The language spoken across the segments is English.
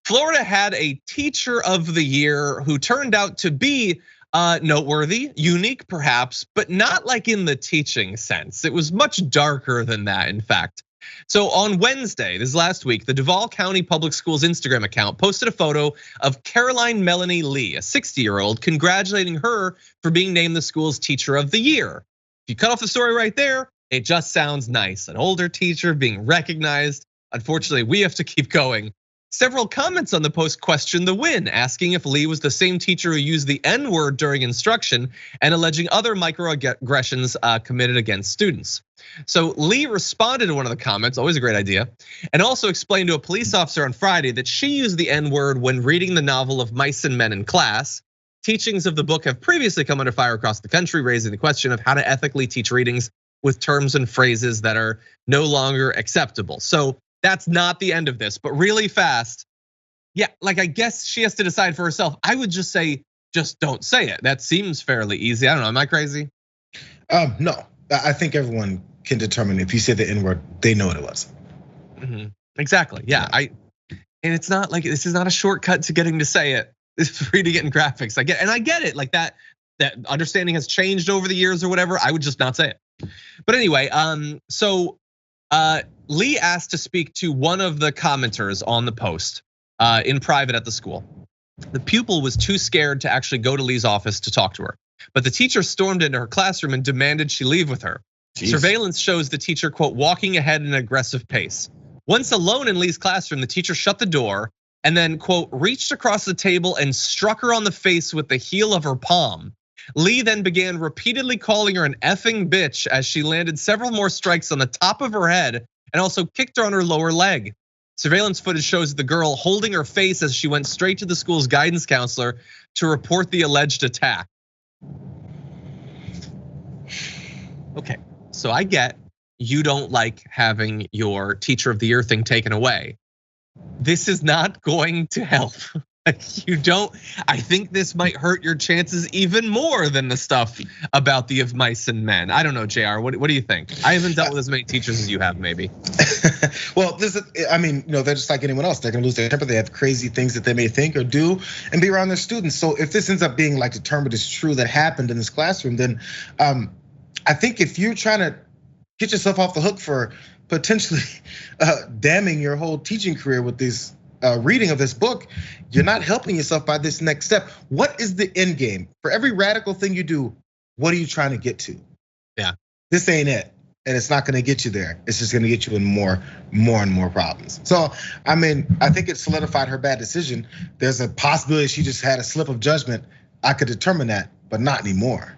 Florida had a teacher of the year who turned out to be noteworthy, unique perhaps, but not like in the teaching sense. It was much darker than that, in fact. So on Wednesday, this last week, the Duval County Public Schools Instagram account posted a photo of Caroline Melanie Lee, a 60-year-old, congratulating her for being named the school's teacher of the year. If you cut off the story right there, it just sounds nice. An older teacher being recognized. Unfortunately, we have to keep going. Several comments on the post questioned the win, asking if Lee was the same teacher who used the N-word during instruction and alleging other microaggressions committed against students. So Lee responded to one of the comments, always a great idea, and also explained to a police officer on Friday that she used the N-word when reading the novel of Mice and Men in class. Teachings of the book have previously come under fire across the country, raising the question of how to ethically teach readings with terms and phrases that are no longer acceptable. So that's not the end of this, but really fast. Yeah, like I guess she has to decide for herself. I would just say, just don't say it. That seems fairly easy. I don't know, am I crazy? No, I think everyone can determine if you say the N-word, they know what it was. Exactly, yeah. And it's not like, this is not a shortcut to getting to say it. It's reading it in graphics. I get it, like that understanding has changed over the years or whatever. I would just not say it. But anyway, so Lee asked to speak to one of the commenters on the post in private at the school. The pupil was too scared to actually go to Lee's office to talk to her, but the teacher stormed into her classroom and demanded she leave with her. Jeez. Surveillance shows the teacher, quote, walking ahead at an aggressive pace. Once alone in Lee's classroom, the teacher shut the door and then, quote, reached across the table and struck her on the face with the heel of her palm. Lee then began repeatedly calling her an effing bitch as she landed several more strikes on the top of her head and also kicked her on her lower leg. Surveillance footage shows the girl holding her face as she went straight to the school's guidance counselor to report the alleged attack. Okay, so I get you don't like having your teacher of the year thing taken away. This is not going to help. You don't, I think this might hurt your chances even more than the stuff about the of mice and men. I don't know, JR, what do you think? I haven't dealt with as many teachers as you have, maybe. Well, I mean, they're just like anyone else. They're gonna lose their temper. They have crazy things that they may think or do and be around their students. So if this ends up being like determined as true that happened in this classroom, then I think if you're trying to get yourself off the hook for potentially damning your whole teaching career with this reading of this book, you're not helping yourself by this next step. What is the end game? For every radical thing you do, what are you trying to get to? Yeah. This ain't it. And it's not gonna get you there. It's just gonna get you in more and more problems. So, I mean, I think it solidified her bad decision. There's a possibility she just had a slip of judgment. I could determine that, but not anymore.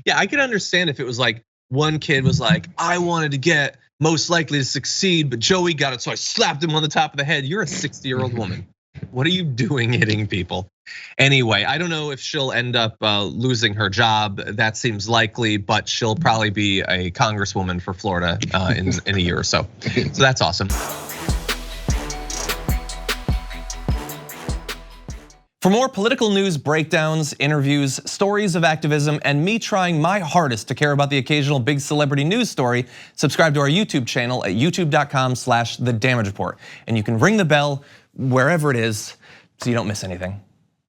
Yeah, I could understand if it was like one kid was like, I wanted to get most likely to succeed, but Joey got it, so I slapped him on the top of the head. You're a 60-year-old woman. What are you doing hitting people? Anyway, I don't know if she'll end up losing her job. That seems likely, but she'll probably be a congresswoman for Florida in a year or so. So that's awesome. For more political news, breakdowns, interviews, stories of activism, and me trying my hardest to care about the occasional big celebrity news story, subscribe to our YouTube channel at youtube.com/thedamagereport. And you can ring the bell wherever it is so you don't miss anything.